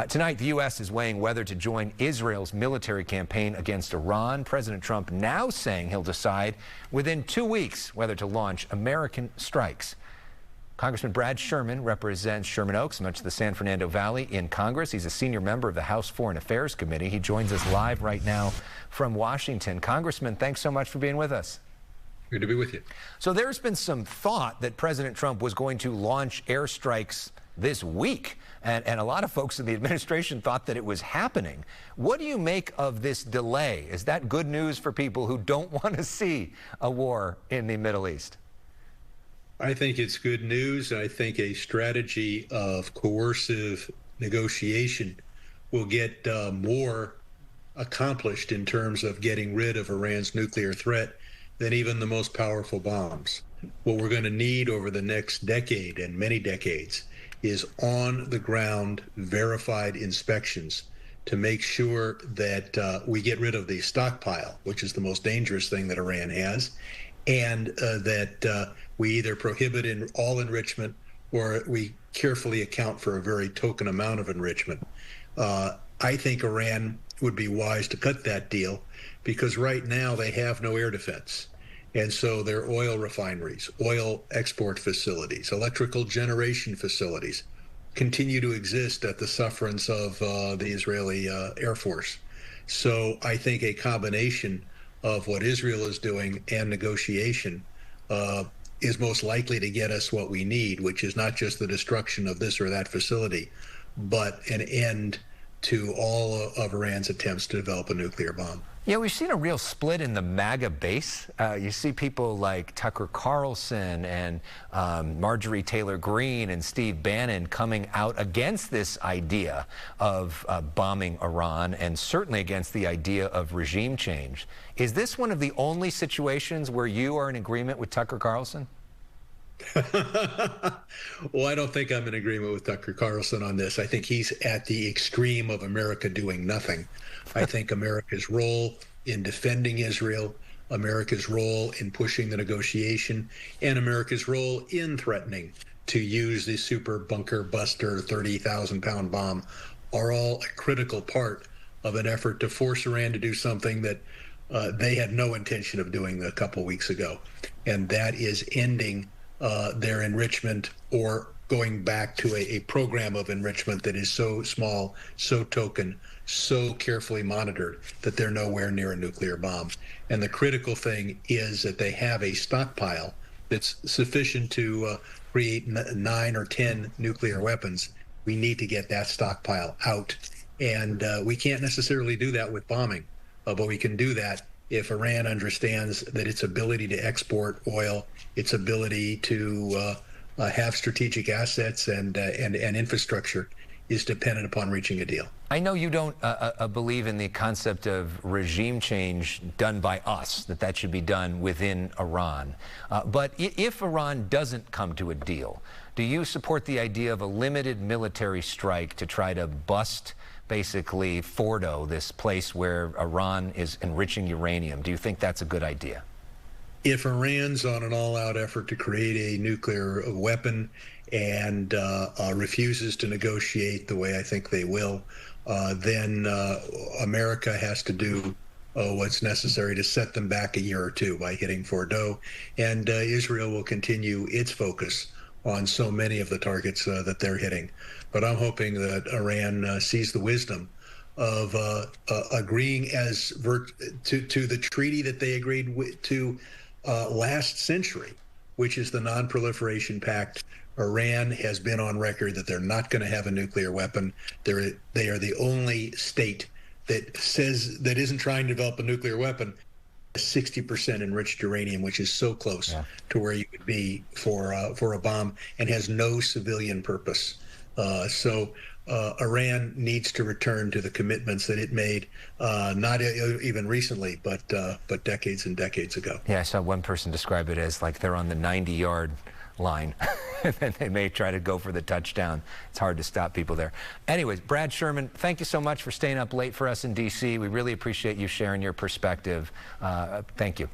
Tonight, the U.S. is weighing whether to join Israel's military campaign against Iran. President Trump now saying he'll decide within 2 weeks whether to launch American strikes. Congressman Brad Sherman represents Sherman Oaks, much of the San Fernando Valley, in Congress. He's a senior member of the House Foreign Affairs Committee. He joins us live right now from Washington. Congressman, thanks so much for being with us. Good to be with you. So there's been some thought that President Trump was going to launch airstrikes this week, and a lot of folks in the administration thought that it was happening. What do you make of this delay? Is that good news for people who don't want to see a war in the Middle East? I think it's good news. I think a strategy of coercive negotiation will get more accomplished in terms of getting rid of Iran's nuclear threat than even the most powerful bombs. What we're going to need over the next decade and many decades is on-the-ground verified inspections to make sure that we get rid of the stockpile, which is the most dangerous thing that Iran has, and that we either prohibit all enrichment or we carefully account for a very token amount of enrichment. I think Iran would be wise to cut that deal because right now they have no air defense. And so their oil refineries, oil export facilities, electrical generation facilities continue to exist at the sufferance of the Israeli Air Force. So I think a combination of what Israel is doing and negotiation is most likely to get us what we need, which is not just the destruction of this or that facility, but an end to all of Iran's attempts to develop a nuclear bomb. Yeah, we've seen a real split in the MAGA base. You see people like Tucker Carlson and Marjorie Taylor Greene and Steve Bannon coming out against this idea of bombing Iran, and certainly against the idea of regime change. Is this one of the only situations where you are in agreement with Tucker Carlson? Well, I don't think I'm in agreement with Tucker Carlson on this. I think he's at the extreme of America doing nothing. I think America's role in defending Israel, America's role in pushing the negotiation, and America's role in threatening to use the super bunker buster 30,000-pound bomb are all a critical part of an effort to force Iran to do something that they had no intention of doing a couple weeks ago, and that is ending their enrichment or going back to a program of enrichment that is so small, so token, so carefully monitored that they're nowhere near a nuclear bomb. And the critical thing is that they have a stockpile that's sufficient to create 9 or 10 nuclear weapons. We need to get that stockpile out. And we can't necessarily do that with bombing, but we can do that if Iran understands that its ability to export oil, its ability to have strategic assets and infrastructure is dependent upon reaching a deal. I know you don't believe in the concept of regime change done by us, that should be done within Iran. But if Iran doesn't come to a deal, do you support the idea of a limited military strike to try to bust basically Fordo, this place where Iran is enriching uranium? Do you think that's a good idea? If Iran's on an all-out effort to create a nuclear weapon and refuses to negotiate the way I think they will, then America has to do what's necessary to set them back a year or two by hitting Fordo, and Israel will continue its focus on so many of the targets that they're hitting. But I'm hoping that Iran sees the wisdom of agreeing to the treaty that they agreed to last century, which is the Non-Proliferation Pact. Iran has been on record that they're not going to have a nuclear weapon. They are the only state that isn't trying to develop a nuclear weapon. 60% enriched uranium, which is so close to where you would be for a bomb, and has no civilian purpose. So Iran needs to return to the commitments that it made, not even recently, but decades and decades ago. Yeah, I saw one person describe it as like they're on the 90-yard line, and then they may try to go for the touchdown. It's hard to stop people there. Anyways, Brad Sherman, thank you so much for staying up late for us in D.C. We really appreciate you sharing your perspective. Thank you.